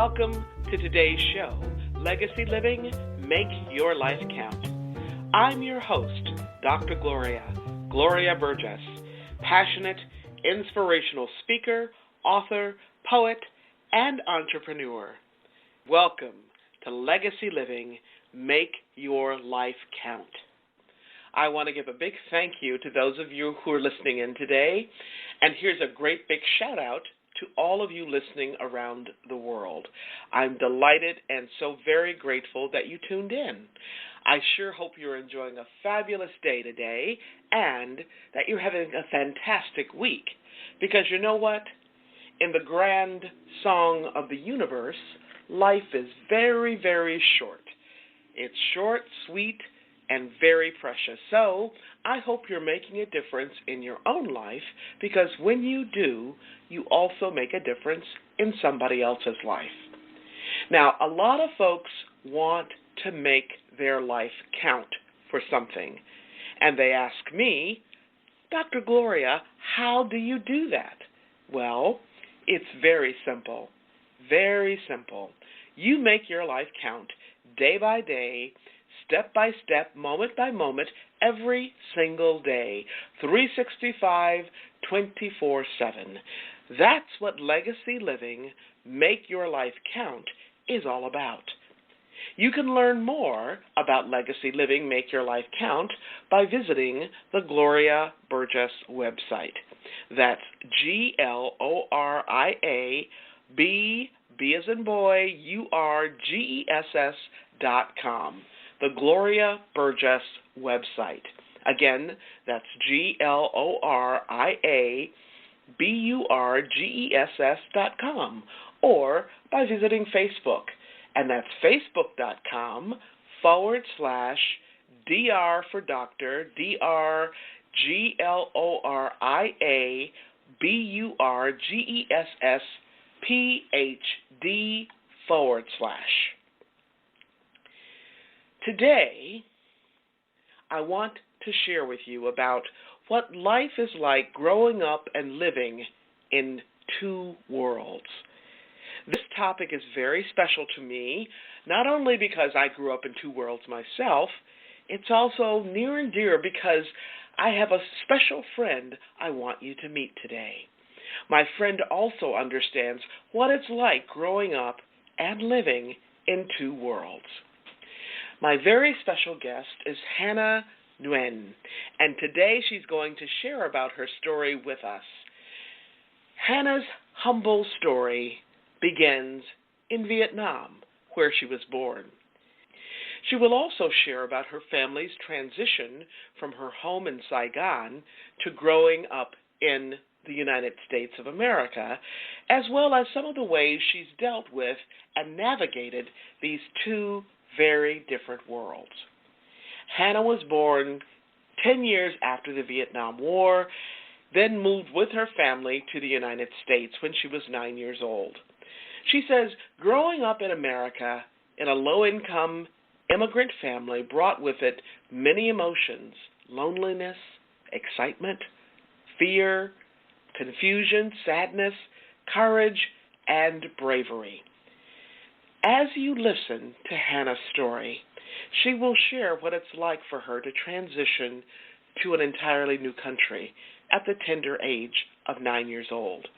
Welcome to today's show, Legacy Living, Make Your Life Count. I'm your host, Dr. Gloria Burgess, passionate, inspirational speaker, author, poet, and entrepreneur. Welcome to Legacy Living, Make Your Life Count. I want to give a big thank you to those of you who are listening in today, and here's a great big shout out to all of you listening around the world. I'm delighted and so very grateful that you tuned in. I sure hope you're enjoying a fabulous day today and that you're having a fantastic week, because you know what? In the grand song of the universe, life is very, very short. It's short, sweet, and very precious. So I hope you're making a difference in your own life, because when you do, you also make a difference in somebody else's life. Now, a lot of folks want to make their life count for something, and they ask me, Dr. Gloria, how do you do that? Well, it's very simple, very simple. You make your life count day by day, step by step, moment by moment, every single day, 365, 24/7. That's what Legacy Living, Make Your Life Count is all about. You can learn more about Legacy Living, Make Your Life Count by visiting the Gloria Burgess website. That's Gloria, B as in boy, URGESS.com. The Gloria Burgess website. Again, that's GloriaBurgess.com, or by visiting Facebook, and that's facebook.com/DR for Doctor, GloriaBurgessPhD/. Today, I want to share with you about what life is like growing up and living in two worlds. This topic is very special to me, not only because I grew up in two worlds myself, it's also near and dear because I have a special friend I want you to meet today. My friend also understands what it's like growing up and living in two worlds. My very special guest is Hannah Nguyen, and today she's going to share about her story with us. Hannah's humble story begins in Vietnam, where she was born. She will also share about her family's transition from her home in Saigon to growing up in the United States of America, as well as some of the ways she's dealt with and navigated these two very different worlds. Hannah was born 10 years after the Vietnam War, then moved with her family to the United States when she was 9 years old. She says growing up in America in a low-income immigrant family brought with it many emotions: loneliness, excitement, fear, confusion, sadness, courage, and bravery. As you listen to Hannah's story, she will share what it's like for her to transition to an entirely new country at the tender age of 9 years old.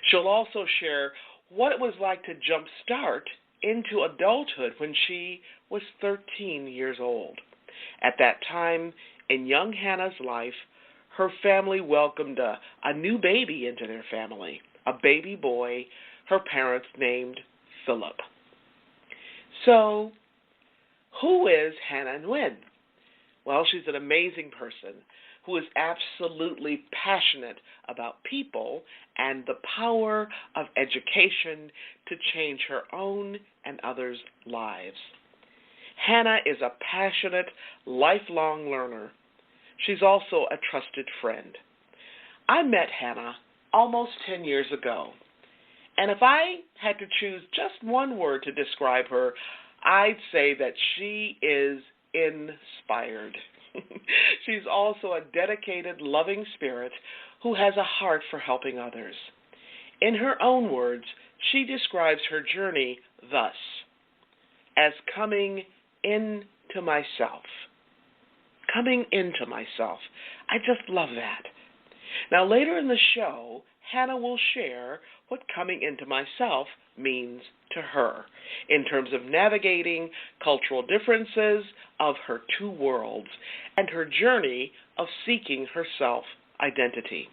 She'll also share what it was like to jumpstart into adulthood when she was 13 years old. At that time in young Hannah's life, her family welcomed a new baby into their family, a baby boy her parents named Philip. So, who is Hannah Nguyen? Well, she's an amazing person who is absolutely passionate about people and the power of education to change her own and others' lives. Hannah is a passionate, lifelong learner. She's also a trusted friend. I met Hannah almost 10 years ago, and if I had to choose just one word to describe her, I'd say that she is inspired. She's also a dedicated, loving spirit who has a heart for helping others. In her own words, she describes her journey thus: as coming into myself. Coming into myself. I just love that. Now, later in the show, Hannah will share what coming into myself means to her in terms of navigating cultural differences of her two worlds and her journey of seeking her self-identity.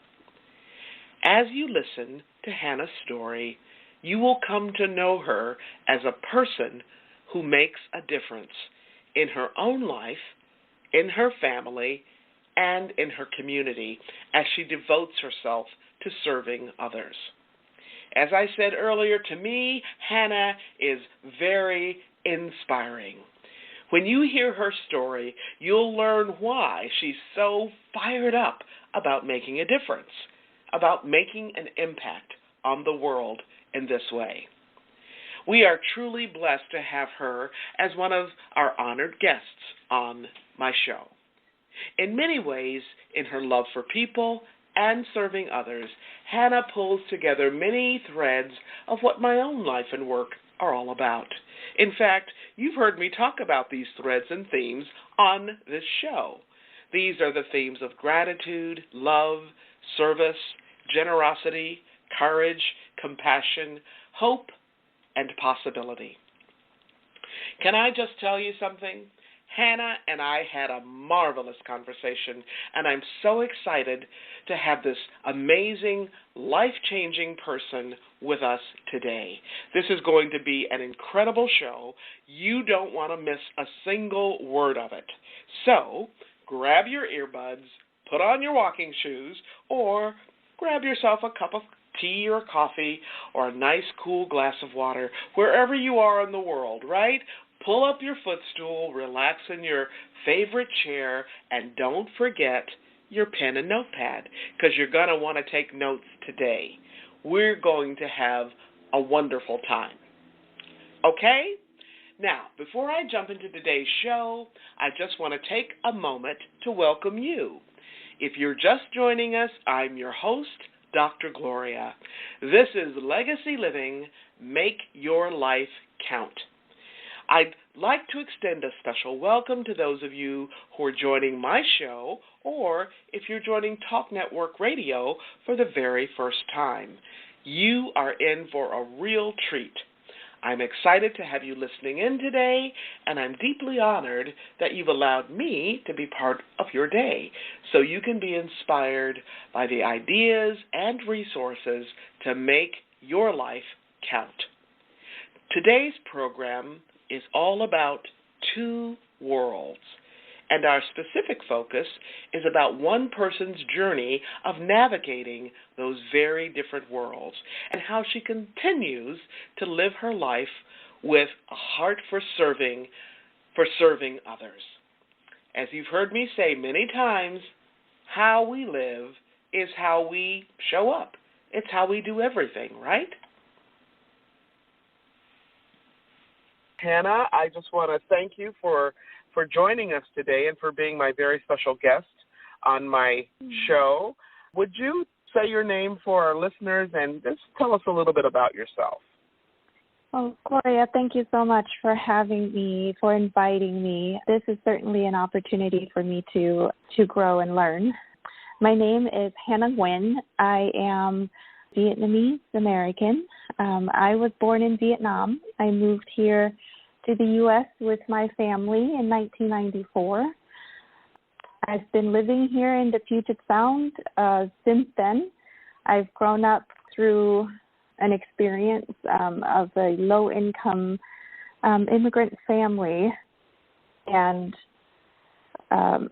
As you listen to Hannah's story, you will come to know her as a person who makes a difference in her own life, in her family, and in her community as she devotes herself to serving others. As I said earlier, to me, Hannah is very inspiring. When you hear her story, you'll learn why she's so fired up about making a difference, about making an impact on the world in this way. We are truly blessed to have her as one of our honored guests on my show. In many ways, in her love for people and serving others, Hannah pulls together many threads of what my own life and work are all about. In fact, you've heard me talk about these threads and themes on this show. These are the themes of gratitude, love, service, generosity, courage, compassion, hope, and possibility. Can I just tell you something? Hannah and I had a marvelous conversation, and I'm so excited to have this amazing, life-changing person with us today. This is going to be an incredible show. You don't want to miss a single word of it. So, grab your earbuds, put on your walking shoes, or grab yourself a cup of tea or coffee or a nice cool glass of water, wherever you are in the world, right? Pull up your footstool, relax in your favorite chair, and don't forget your pen and notepad, because you're going to want to take notes today. We're going to have a wonderful time. Okay? Now, before I jump into today's show, I just want to take a moment to welcome you. If you're just joining us, I'm your host, Dr. Gloria. This is Legacy Living, Make Your Life Count. I'd like to extend a special welcome to those of you who are joining my show, or if you're joining Talk Network Radio for the very first time. You are in for a real treat. I'm excited to have you listening in today, and I'm deeply honored that you've allowed me to be part of your day so you can be inspired by the ideas and resources to make your life count. Today's program is all about two worlds, and our specific focus is about one person's journey of navigating those very different worlds and how she continues to live her life with a heart for serving others. As you've heard me say many times, how we live is how we show up. It's how we do everything, right? Hannah, I just want to thank you for joining us today and for being my very special guest on my show. Would you say your name for our listeners and just tell us a little bit about yourself? Oh, Gloria, thank you so much for having me, for inviting me. This is certainly an opportunity for me to grow and learn. My name is Hannah Nguyen. I am Vietnamese American. I was born in Vietnam. I moved here to the U.S. with my family in 1994. I've been living here in the Puget Sound since then. I've grown up through an experience of a low-income immigrant family, and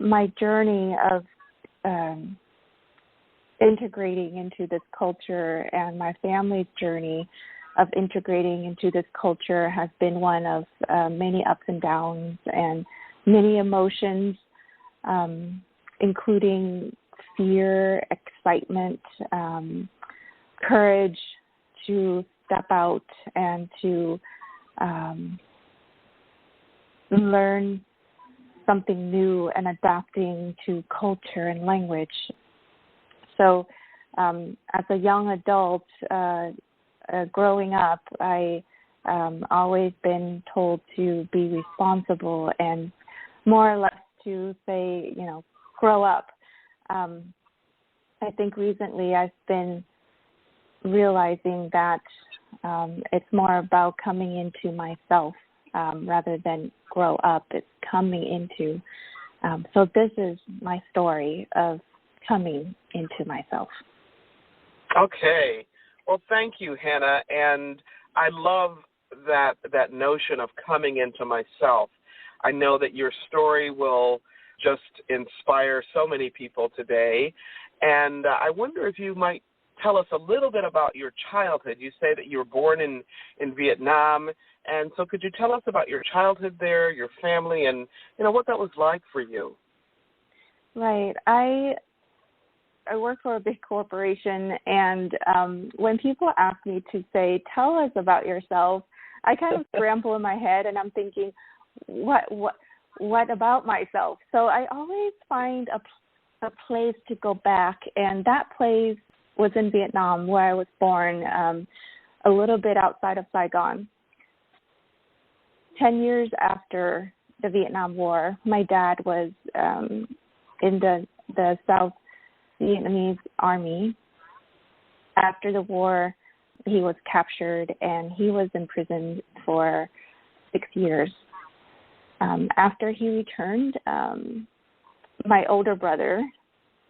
my journey of integrating into this culture and my family's journey of integrating into this culture has been one of many ups and downs and many emotions, including fear, excitement, courage to step out and to learn something new and adapting to culture and language. So as a young adult, growing up, I always been told to be responsible and more or less to say, grow up. I think recently I've been realizing that it's more about coming into myself rather than grow up. It's coming into. So this is my story of coming into myself. Okay. Well, thank you, Hannah. And I love that notion of coming into myself. I know that your story will just inspire so many people today. And I wonder if you might tell us a little bit about your childhood. You say that you were born in Vietnam. And so could you tell us about your childhood there, your family, and, what that was like for you? Right. I work for a big corporation, and when people ask me to say, tell us about yourself, I kind of scramble in my head, and I'm thinking, what about myself? So I always find a place to go back, and that place was in Vietnam, where I was born, a little bit outside of Saigon. 10 years after the Vietnam War, my dad was in the South Vietnamese Army. After the war, he was captured, and he was imprisoned for 6 years. After he returned, my older brother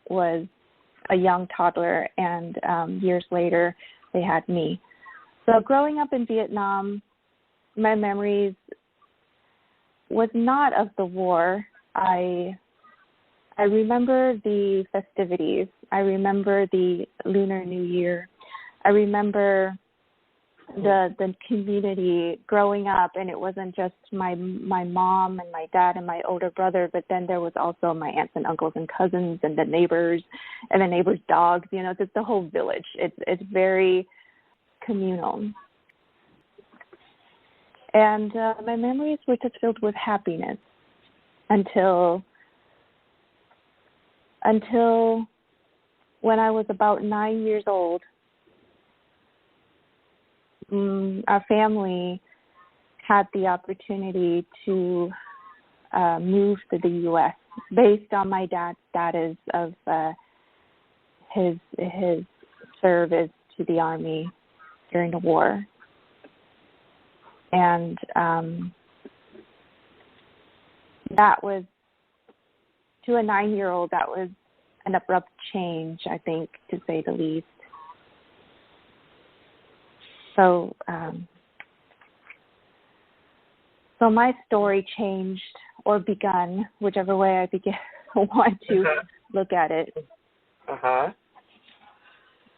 was a young toddler, and years later, they had me. So growing up in Vietnam, my memories was not of the war. I remember the festivities. I remember the Lunar New Year. I remember the community growing up, and it wasn't just my mom and my dad and my older brother, but then there was also my aunts and uncles and cousins and the neighbors dogs. Just the whole village. It's very communal. And my memories were just filled with happiness until when I was about 9 years old. Our family had the opportunity to move to the U.S. based on my dad's status of his service to the Army during the war. And that was, to a 9-year-old, that was an abrupt change, I think, to say the least. So my story changed or begun, whichever way I want to look at it.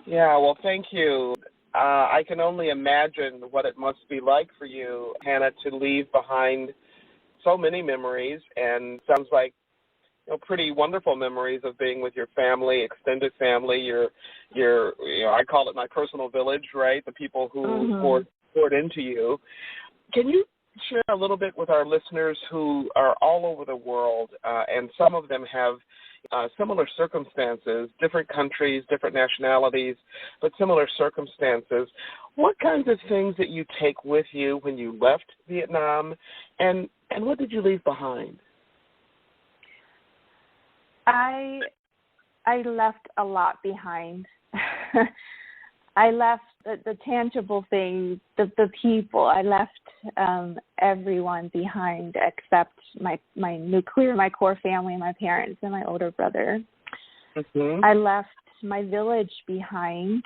Yeah, well, thank you. I can only imagine what it must be like for you, Hannah, to leave behind so many memories, and sounds like pretty wonderful memories of being with your family, extended family, your I call it my personal village, right? The people who poured into you. Can you share a little bit with our listeners who are all over the world, and some of them have similar circumstances, different countries, different nationalities, but similar circumstances. What kinds of things that you take with you when you left Vietnam, and what did you leave behind? I left a lot behind. I left the tangible things, the people. I left everyone behind except my core family, my parents and my older brother. Mm-hmm. I left my village behind.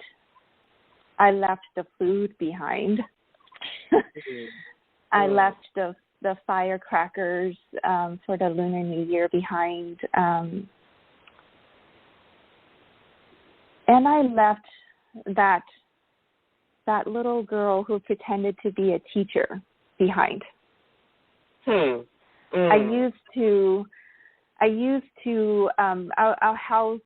I left the food behind. Mm-hmm. I left the firecrackers for the Lunar New Year behind. And I left that little girl who pretended to be a teacher behind. I used to our house